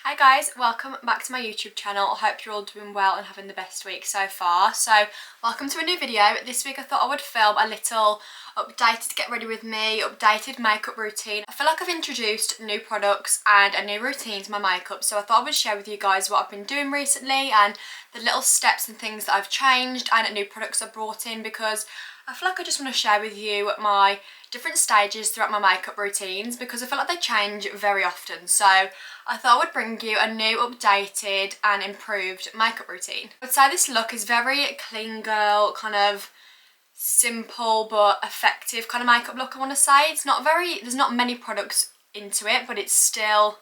Hi guys, welcome back to my YouTube channel. I hope you're all doing well and having the best week so far. So welcome to a new video. This week I thought I would film a little updated get ready with me, updated makeup routine. I feel like I've introduced new products and a new routine to my makeup, so I thought I would share with you guys what I've been doing recently and the little steps and things that I've changed and new products I've brought in, because I feel like I just want to share with you my different stages throughout my makeup routines, because I feel like they change very often. So I thought I would bring you a new, updated and improved makeup routine. I'd say this look is very clean girl, kind of simple but effective kind of makeup look, I want to say. It's not very, there's not many products into it, but it still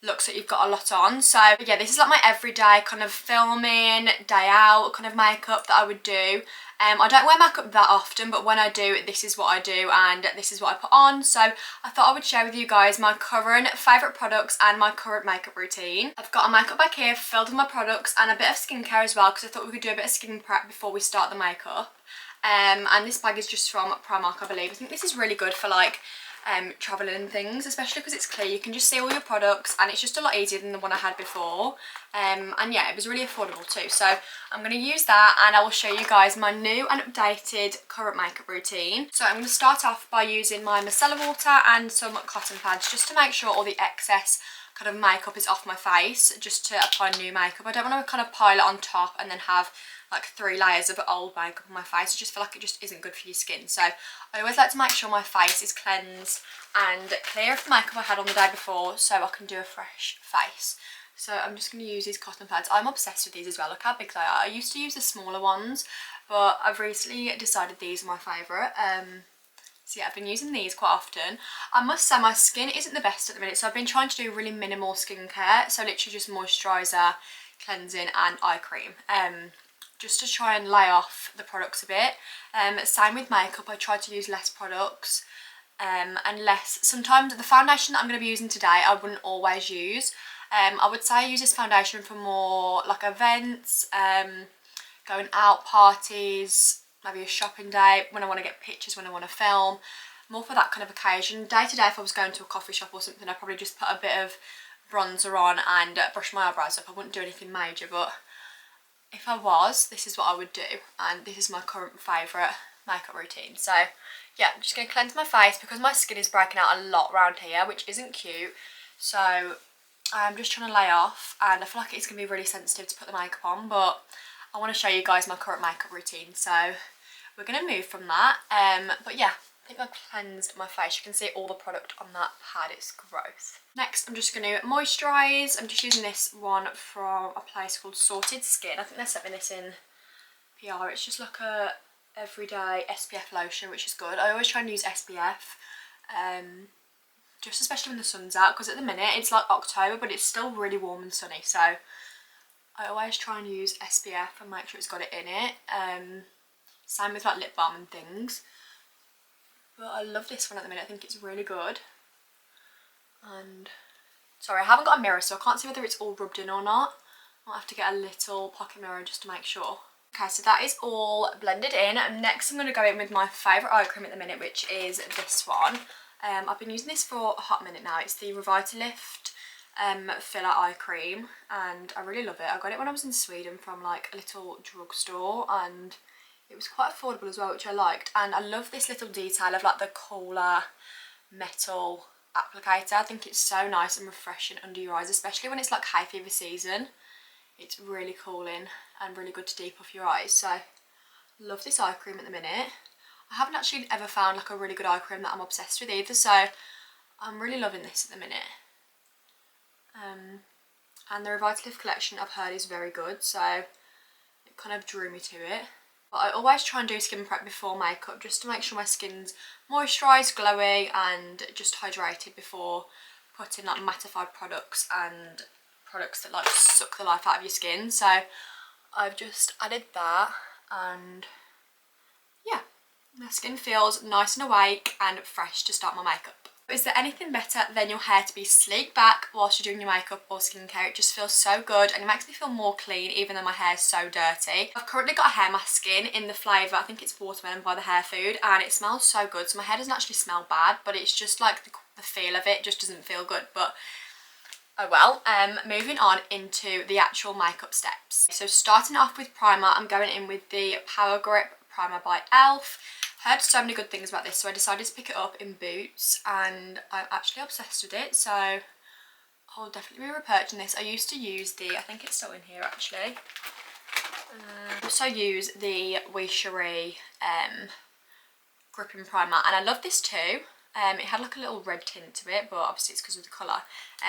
looks like you've got a lot on. So yeah, this is like my everyday kind of filming, day out kind of makeup that I would do. I don't wear makeup that often, but when I do, this is what I do and this is what I put on. So I thought I would share with you guys my current favourite products and my current makeup routine. I've got a makeup bag here filled with my products and a bit of skincare as well, because I thought we could do a bit of skin prep before we start the makeup. And this bag is just from Primark, I believe. I think this is really good for like travelling and things, especially because it's clear. You can just see all your products and it's just a lot easier than the one I had before. And yeah, it was really affordable too. So I'm going to use that and I will show you guys my new and updated current makeup routine. So I'm going to start off by using my micellar water and some cotton pads just to make sure all the excess kind of makeup is off my face, just to apply new makeup. I don't want to kind of pile it on top and then have like 3 layers of old makeup on my face. I just feel like it just isn't good for your skin. So I always like to make sure my face is cleansed and clear of the makeup I had on the day before, so I can do a fresh face. So I'm just going to use these cotton pads. I'm obsessed with these as well. Look how big they are. I used to use the smaller ones, but I've recently decided these are my favourite. So yeah, I've been using these quite often. I must say my skin isn't the best at the minute, so I've been trying to do really minimal skincare. So literally just moisturiser, cleansing and eye cream. Just to try and lay off the products a bit. Same with makeup, I try to use less products and less. Sometimes the foundation that I'm going to be using today I wouldn't always use. I would say I use this foundation for more like events, going out, parties, maybe a shopping day, when I want to get pictures, when I want to film, more for that kind of occasion. Day to day, if I was going to a coffee shop or something, I'd probably just put a bit of bronzer on and brush my eyebrows up. I wouldn't do anything major, but if I was, this is what I would do, and this is my current favourite makeup routine. So yeah, I'm just going to cleanse my face because my skin is breaking out a lot around here, which isn't cute. So I'm just trying to lay off, and I feel like it's going to be really sensitive to put the makeup on, but I want to show you guys my current makeup routine. So we're going to move from that. But yeah, I think I've cleansed my face. You can see all the product on that pad, it's gross. Next, I'm just going to moisturise. I'm just using this one from a place called Sorted Skin. I think they sent me this in PR. It's just like a everyday SPF lotion, which is good. I always try and use SPF, just especially when the sun's out, because at the minute it's like October, but it's still really warm and sunny. So I always try and use SPF and make sure it's got it in it. Same with like lip balm and things. But I love this one at the minute. I think it's really good. And sorry, I haven't got a mirror, so I can't see whether it's all rubbed in or not. I'll have to get a little pocket mirror just to make sure. Okay, so that is all blended in. And next I'm going to go in with my favourite eye cream at the minute, which is this one. I've been using this for a hot minute now. It's the Revitalift filler eye cream, and I really love it. I got it when I was in Sweden from like a little drugstore, and it was quite affordable as well, which I liked. And I love this little detail of like the cooler metal applicator. I think it's so nice and refreshing under your eyes, especially when it's like hay fever season. It's really cooling and really good to deep off your eyes. So love this eye cream at the minute. I haven't actually ever found like a really good eye cream that I'm obsessed with either, so I'm really loving this at the minute. And the Revitalift collection I've heard is very good, so it kind of drew me to it. But I always try and do skin prep before makeup, just to make sure my skin's moisturised, glowy and just hydrated before putting like mattified products and products that like suck the life out of your skin. So I've just added that, and yeah, my skin feels nice and awake and fresh to start my makeup. Is there anything better than your hair to be sleek back whilst you're doing your makeup or skincare? It just feels so good and it makes me feel more clean even though my hair is so dirty. I've currently got a hair mask in the flavour, I think it's watermelon by the Hair Food, and it smells so good. So my hair doesn't actually smell bad, but it's just like the feel of it just doesn't feel good. But Oh well, moving on into the actual makeup steps. So starting off with primer, I'm going in with the Power Grip Primer by e.l.f. Heard so many good things about this, so I decided to pick it up in Boots, and I'm actually obsessed with it, so I'll definitely be repurchasing this. I used to use I think it's still in here actually. I also use the Cherie gripping primer, and I love this too. It had like a little red tint to it, but obviously it's because of the colour.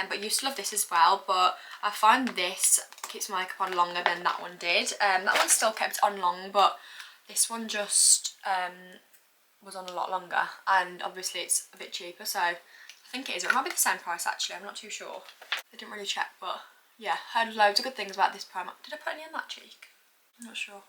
But I used to love this as well, but I find this keeps my makeup on longer than that one did. That one still kept on long, but this one just was on a lot longer, and obviously it's a bit cheaper, so I think it is. It might be the same price actually, I'm not too sure. I didn't really check, but yeah, heard loads of good things about this primer. Did I put any on that cheek? I'm not sure.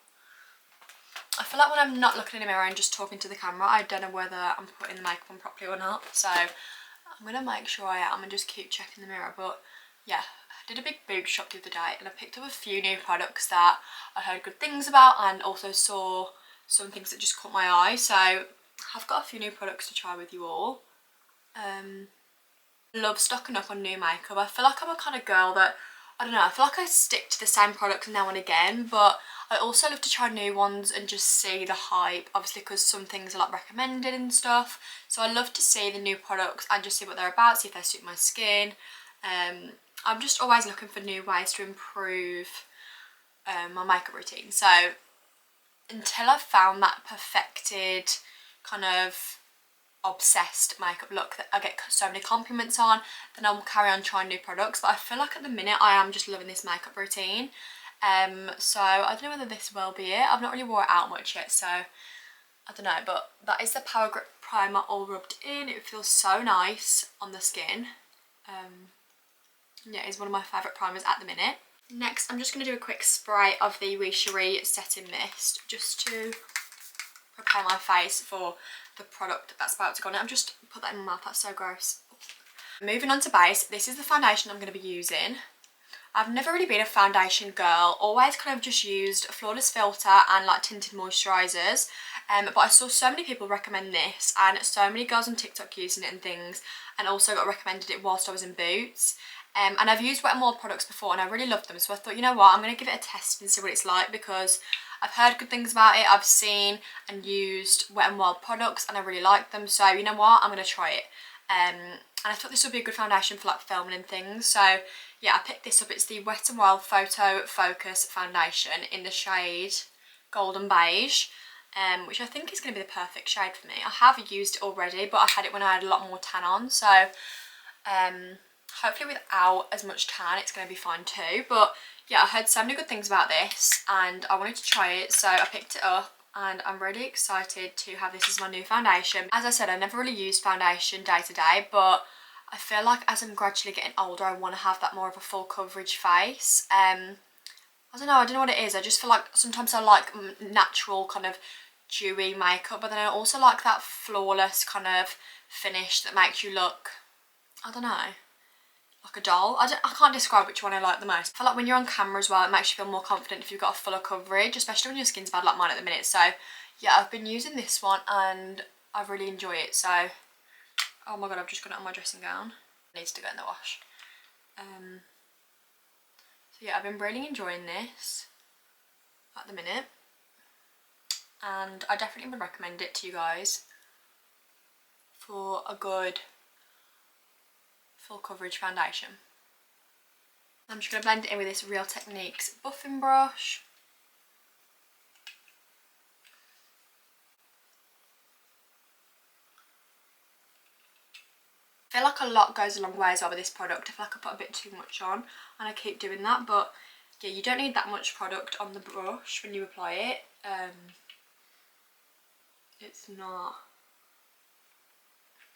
I feel like when I'm not looking in the mirror and just talking to the camera, I don't know whether I'm putting the makeup on properly or not. So I'm going to make sure I am and just keep checking the mirror. But yeah, I did a big boob shop the other day and I picked up a few new products that I heard good things about, and also saw some things that just caught my eye. So I've got a few new products to try with you all. Love stocking up on new makeup. I feel like I'm a kind of girl that, I don't know, I feel like I stick to the same products now and again, but I also love to try new ones and just see the hype, obviously, because some things are like recommended and stuff. So I love to see the new products and just see what they're about, see if they suit my skin. I'm just always looking for new ways to improve my makeup routine. So until I've found that perfected kind of obsessed makeup look that I get so many compliments on, then I'll carry on trying new products. But I feel like at the minute I am just loving this makeup routine. So I don't know whether this will be it. I've not really wore it out much yet, so I don't know. But that is the Power Grip primer all rubbed in. It feels so nice on the skin. Yeah, it's one of my favourite primers at the minute. Next, I'm just going to do a quick spray of the Cherie Setting Mist just to prepare my face for the product that's about to go on it. I'm just put that in my mouth, that's so gross. Moving on to base, this is the foundation I'm going to be using. I've never really been a foundation girl, always kind of just used Flawless Filter and like tinted moisturisers, but I saw so many people recommend this, and so many girls on TikTok using it and things, and also got recommended it whilst I was in Boots. And I've used Wet n Wild products before and I really loved them, so I thought, you know what, I'm going to give it a test and see what it's like, because I've heard good things about it. I've seen and used Wet n Wild products and I really like them, so you know what, I'm going to try it. And I thought this would be a good foundation for like filming and things, so yeah, I picked this up. It's the Wet n Wild Photo Focus Foundation in the shade Golden Beige, which I think is going to be the perfect shade for me. I have used it already, but I had it when I had a lot more tan on, so hopefully without as much tan it's going to be fine too. But yeah, I heard so many good things about this and I wanted to try it, so I picked it up and I'm really excited to have this as my new foundation. As I said, I never really used foundation day to day, but I feel like as I'm gradually getting older I want to have that more of a full coverage face. I don't know what it is. I just feel like sometimes I like natural kind of dewy makeup, but then I also like that flawless kind of finish that makes you look, I don't know, like a doll. I can't describe which one I like the most. I feel like when you're on camera as well, it makes you feel more confident if you've got a fuller coverage, especially when your skin's bad like mine at the minute. So yeah, I've been using this one and I really enjoy it. So, oh my god, I've just got it on my dressing gown. It needs to go in the wash. So yeah, I've been really enjoying this at the minute, and I definitely would recommend it to you guys for a good full coverage foundation. I'm just going to blend it in with this Real Techniques buffing brush. I feel like a lot goes a long way as well with this product. I feel like I put a bit too much on and I keep doing that, but yeah, you don't need that much product on the brush when you apply it. It's not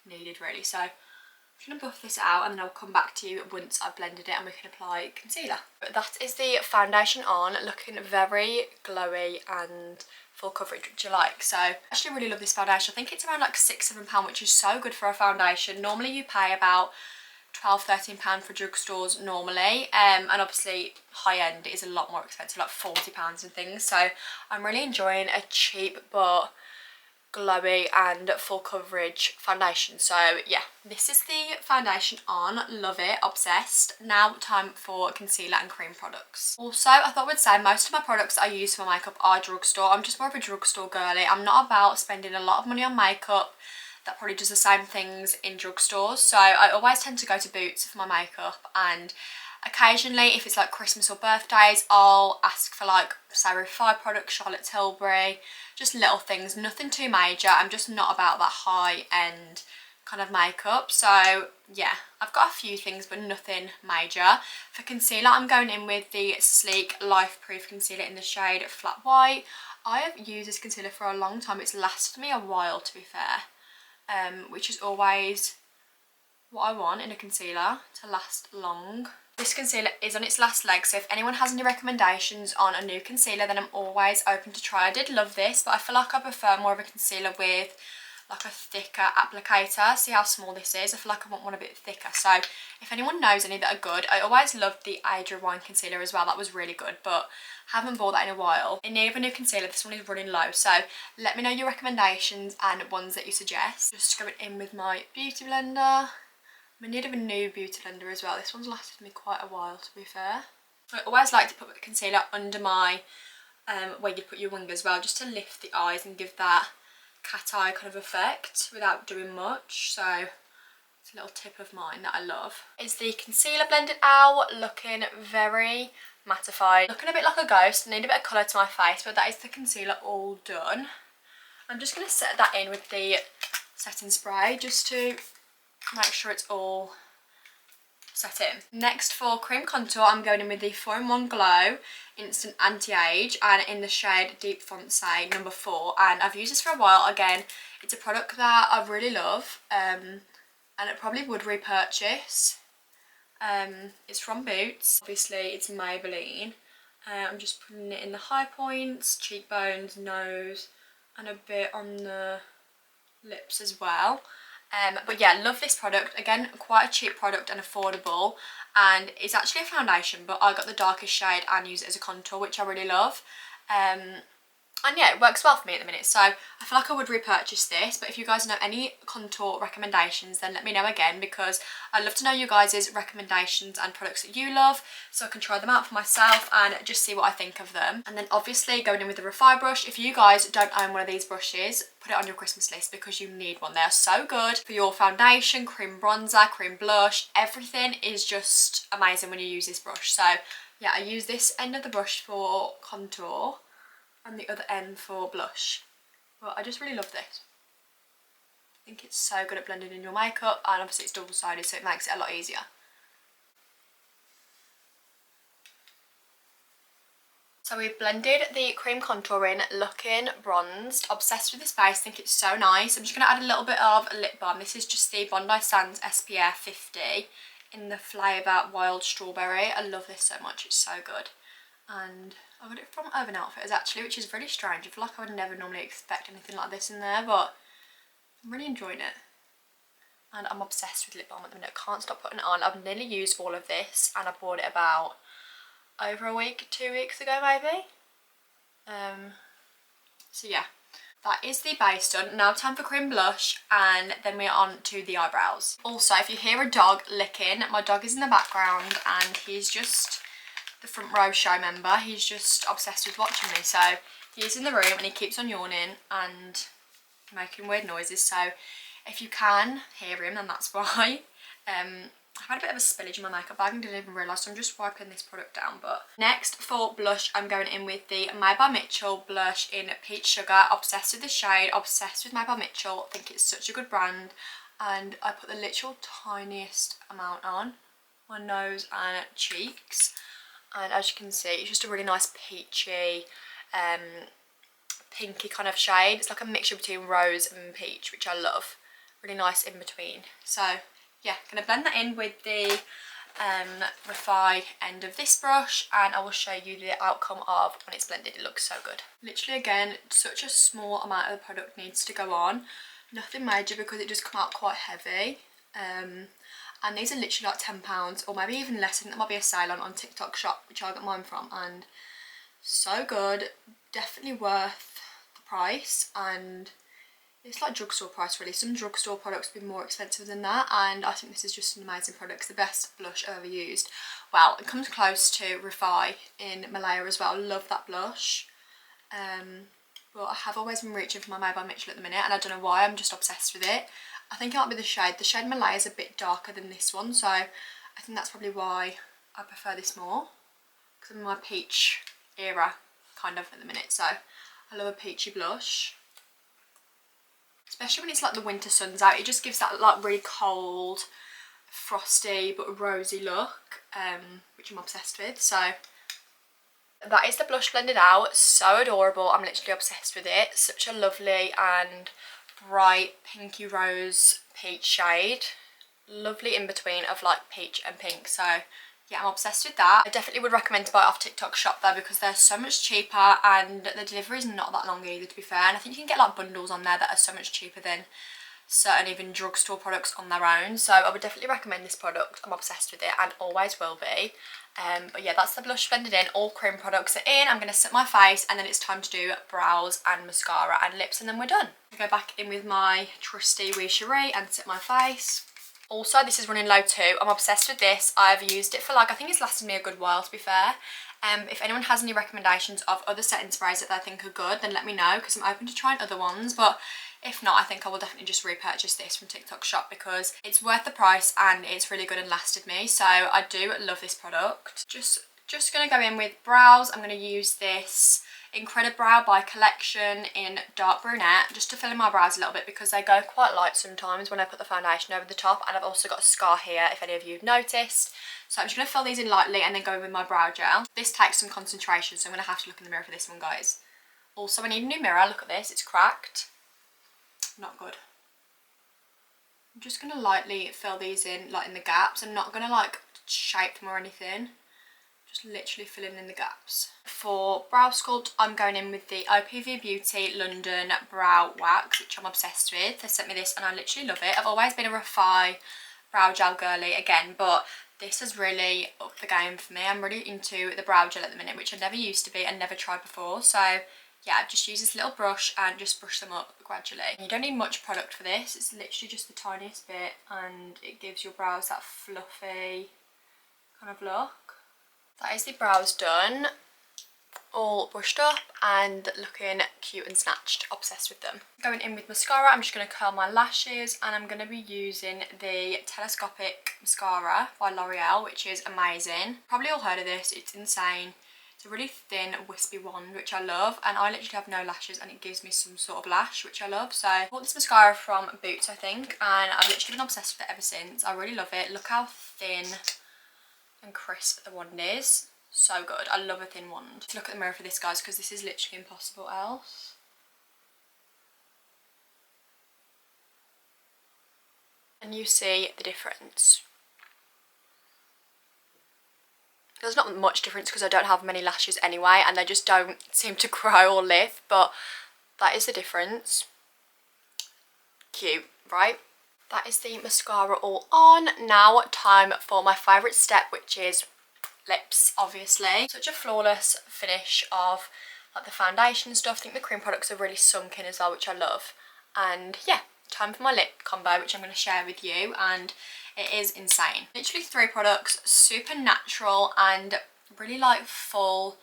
needed really, so I'm going to buff this out and then I'll come back to you once I've blended it and we can apply concealer. But that is the foundation on, looking very glowy and full coverage, which I like. So I actually really love this foundation. I think it's around like £6-7, which is so good for a foundation. Normally you pay about £12-13 for drugstores normally, and obviously high end is a lot more expensive, like £40 and things. So I'm really enjoying a cheap but glowy and full coverage foundation. So yeah, this is the foundation on. Love it, obsessed. Now time for concealer and cream products. Also, I thought I would say most of my products that I use for my makeup are drugstore. I'm just more of a drugstore girly. I'm not about spending a lot of money on makeup that probably does the same things in drugstores. So I always tend to go to Boots for my makeup, and occasionally if it's like Christmas or birthdays I'll ask for like say Refi products, Charlotte Tilbury, just little things, nothing too major. I'm just not about that high end kind of makeup. So yeah, I've got a few things but nothing major. For concealer I'm going in with the Sleek Life Proof concealer in the shade Flat White. I have used this concealer for a long time. It's lasted me a while, to be fair, which is always what I want in a concealer, to last long. This concealer is on its last leg, so if anyone has any recommendations on a new concealer then I'm always open to try. I did love this, but I feel like I prefer more of a concealer with like a thicker applicator. See how small this is? I feel like I want one a bit thicker. So if anyone knows any that are good, I always loved the Adria Wine concealer as well. That was really good, but haven't bought that in a while. In need of a new concealer, this one is running low, so let me know your recommendations and ones that you suggest. Just going in with my beauty blender. I'm in need of a new beauty blender as well. This one's lasted me quite a while, to be fair. I always like to put the concealer under my where you put your wing as well, just to lift the eyes and give that cat eye kind of effect without doing much. So it's a little tip of mine that I love. Is the concealer blended out, looking very mattified, looking a bit like a ghost. I need a bit of colour to my face, but that is the concealer all done. I'm just going to set that in with the setting spray just to make sure it's all set in. Next, for cream contour I'm going in with the 4-in-1 Glow Instant Anti-Age, and in the shade Deep Foncé number 4, and I've used this for a while. Again, it's a product that I really love, and it probably would repurchase. It's from Boots, obviously it's Maybelline. I'm just putting it in the high points, cheekbones, nose, and a bit on the lips as well. But yeah, love this product. Again, quite a cheap product and affordable, and it's actually a foundation, but I got the darkest shade and use it as a contour, which I really love. And yeah, it works well for me at the minute, so I feel like I would repurchase this. But if you guys know any contour recommendations, then let me know again, because I'd love to know you guys' recommendations and products that you love, so I can try them out for myself and just see what I think of them. And then obviously going in with the Refi brush. If you guys don't own one of these brushes, put it on your Christmas list, because you need one. They are so good for your foundation, cream bronzer, cream blush. Everything is just amazing when you use this brush. So yeah, I use this end of the brush for contour and the other end for blush. But I just really love this. I think it's so good at blending in your makeup, and obviously it's double-sided, so it makes it a lot easier. So we've blended the cream contour in, looking bronzed. Obsessed with this base, think it's so nice. I'm just going to add a little bit of lip balm. This is just the Bondi Sands SPF 50 in the flavour Wild Strawberry. I love this so much, it's so good. And I got it from Urban Outfitters actually, which is really strange. I feel like I would never normally expect anything like this in there, but I'm really enjoying it. And I'm obsessed with lip balm at the minute. I can't stop putting it on. I've nearly used all of this, and I bought it about over a week, 2 weeks ago maybe. So yeah, that is the base done. Now time for cream blush, and then we're on to the eyebrows. Also, if you hear a dog licking, my dog is in the background, and he's just the front row show member. He's just obsessed with watching me. So he's in the room and he keeps on yawning and making weird noises. So if you can hear him, then that's why. I've had a bit of a spillage in my makeup bag and didn't even realise, so I'm just wiping this product down. But next, for blush, I'm going in with the Made by Mitchell blush in Peach Sugar. Obsessed with the shade, obsessed with Made by Mitchell. I think it's such a good brand, and I put the literal tiniest amount on my nose and cheeks. And as you can see, it's just a really nice peachy, pinky kind of shade. It's like a mixture between rose and peach, which I love. Really nice in between. So yeah, gonna blend that in with the Refi end of this brush, and I will show you the outcome of when it's blended. It looks so good. Literally, again, such a small amount of the product needs to go on. Nothing major, because it does come out quite heavy. And these are literally like £10 or maybe even less. I think there might be a sale on TikTok shop, which I got mine from, and so good. Definitely worth the price, and It's like drugstore price really. Some drugstore products would be more expensive than that, and I think this is just an amazing product. It's the best blush I've ever used. Well, it comes close to Refi in Malaya as well. Love that blush. But I have always been reaching for my Made by Mitchell at the minute, and I don't know why, I'm just obsessed with it. I think it might be the shade. The shade Malaya is a bit darker than this one, so I think that's probably why I prefer this more. Because I'm in my peach era, kind of, at the minute, so I love a peachy blush. Especially when it's like the winter sun's out, it just gives that like really cold, frosty but rosy look, which I'm obsessed with. So that is the blush blended out. So adorable, I'm literally obsessed with it. Such a lovely and bright pinky rose peach shade. Lovely in between of like peach and pink, so yeah, I'm obsessed with that. I definitely would recommend to buy it off TikTok shop though, because they're so much cheaper and the delivery is not that long either, to be fair. And I think you can get like bundles on there that are so much cheaper than certain even drugstore products on their own. So I would definitely recommend this product. I'm obsessed with it and always will be. But yeah, that's the blush blended in. All cream products are in. I'm going to set my face and then it's time to do brows and mascara and lips, and then we're done. I go back in with my trusty Wee Cherie and set my face. Also, this is running low too. I'm obsessed with this. I've used it for like, I think it's lasted me a good while, to be fair. If anyone has any recommendations of other setting sprays that they think are good, then let me know, because I'm open to trying other ones. But if not, I think I will definitely just repurchase this from TikTok shop because it's worth the price and it's really good and lasted me. So I do love this product. Just going to go in with brows. I'm going to use this Incredibrow by Collection in dark brunette just to fill in my brows a little bit because they go quite light sometimes when I put the foundation over the top, and I've also got a scar here if any of you have noticed. So I'm just going to fill these in lightly and then go in with my brow gel. This takes some concentration, so I'm going to have to look in the mirror for this one, guys. Also, I need a new mirror. Look at this, it's cracked. Not good. I'm just going to lightly fill these in like in the gaps. I'm not going to like shape them or anything. Just literally filling in the gaps. For brow sculpt, I'm going in with the OPV Beauty London Brow Wax, which I'm obsessed with. They sent me this and I literally love it. I've always been a Refi brow gel girly again, but this has really upped the game for me. I'm really into the brow gel at the minute, which I never used to be and never tried before. So yeah, I've just used this little brush and just brush them up gradually. You don't need much product for this. It's literally just the tiniest bit and it gives your brows that fluffy kind of look. That is the brows done, all brushed up and looking cute and snatched. Obsessed with them. Going in with mascara, I'm just going to curl my lashes and I'm going to be using the Telescopic Mascara by L'Oreal, which is amazing. Probably all heard of this, it's insane. It's a really thin wispy wand, which I love, and I literally have no lashes and it gives me some sort of lash, which I love. So I bought this mascara from Boots, I think, and I've literally been obsessed with it ever since. I really love it. Look how thin and crisp the wand is. So good. I love a thin wand. Look at the mirror for this, guys, because this is literally impossible else. And you see the difference. There's not much difference because I don't have many lashes anyway and they just don't seem to grow or lift, but that is the difference. Cute, right? That is the mascara all on. Now time for my favourite step, which is lips, obviously. Such a flawless finish of like the foundation stuff. I think the cream products are really sunk in as well, which I love. And yeah, time for my lip combo, which I'm going to share with you, and it is insane. Literally 3 products, super natural and really like full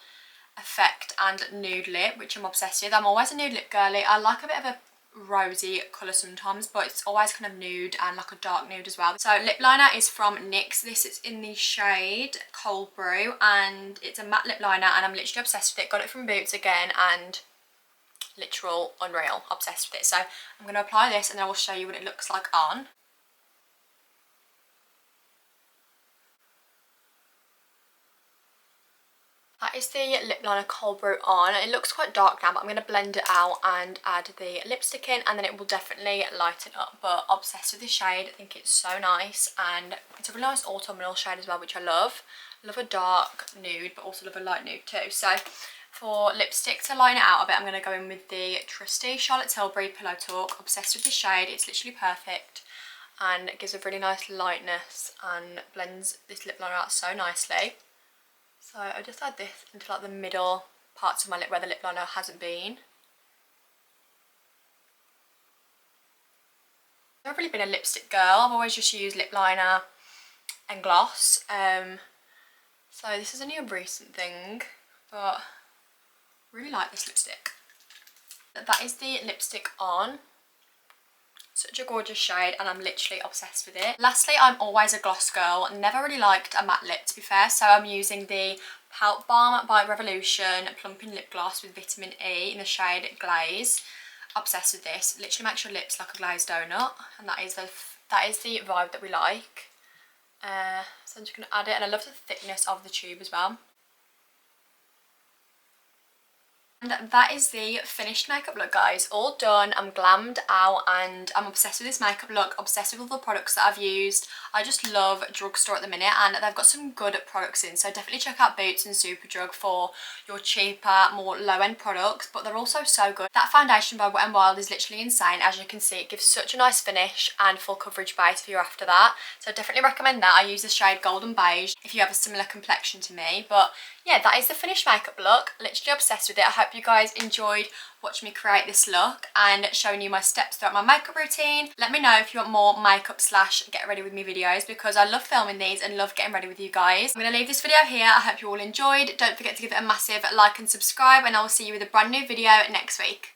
effect and nude lip, which I'm obsessed with. I'm always a nude lip girly. I like a bit of a rosy colour sometimes, but it's always kind of nude and like a dark nude as well. So lip liner is from NYX. This is in the shade Cold Brew and it's a matte lip liner and I'm literally obsessed with it. Got it from Boots again and literal unreal, obsessed with it. So I'm going to apply this and then I will show you what it looks like on. That is the lip liner Cold Brew on. It looks quite dark now, but I'm going to blend it out and add the lipstick in and then it will definitely lighten up. But obsessed with this shade. I think it's so nice and it's a really nice autumnal shade as well, which I love. Love a dark nude, but also love a light nude too. So for lipstick to line it out a bit, I'm going to go in with the trusty Charlotte Tilbury Pillow Talk. Obsessed with this shade. It's literally perfect and it gives a really nice lightness and blends this lip liner out so nicely. So I just add this into like the middle parts of my lip where the lip liner hasn't been. I've never really been a lipstick girl. I've always just used lip liner and gloss. So this is only a recent thing, but really like this lipstick. That is the lipstick on. Such a gorgeous shade and I'm literally obsessed with it. Lastly, I'm always a gloss girl. Never really liked a matte lip, to be fair, so I'm using the Balm by Revolution Plumping Lip Gloss with vitamin E in the shade Glaze. Obsessed with this. Literally makes your lips like a glazed donut, and that is the vibe that we like. So I'm just going to add it, and I love the thickness of the tube as well. And that is the finished makeup look, guys. All done. I'm glammed out and I'm obsessed with this makeup look, obsessed with all the products that I've used. I just love drugstore at the minute, and they've got some good products in, so definitely check out Boots and Superdrug for your cheaper, more low-end products, but they're also so good. That foundation by Wet n Wild is literally insane. As you can see, it gives such a nice finish and full coverage base for you after that, so I definitely recommend that. I use the shade Golden Beige if you have a similar complexion to me. But yeah, that is the finished makeup look. Literally obsessed with it. I hope you guys enjoyed watching me create this look and showing you my steps throughout my makeup routine. Let me know if you want more makeup slash get ready with me videos, because I love filming these and love getting ready with you guys. I'm going to leave this video here. I hope you all enjoyed. Don't forget to give it a massive like and subscribe, and I will see you with a brand new video next week.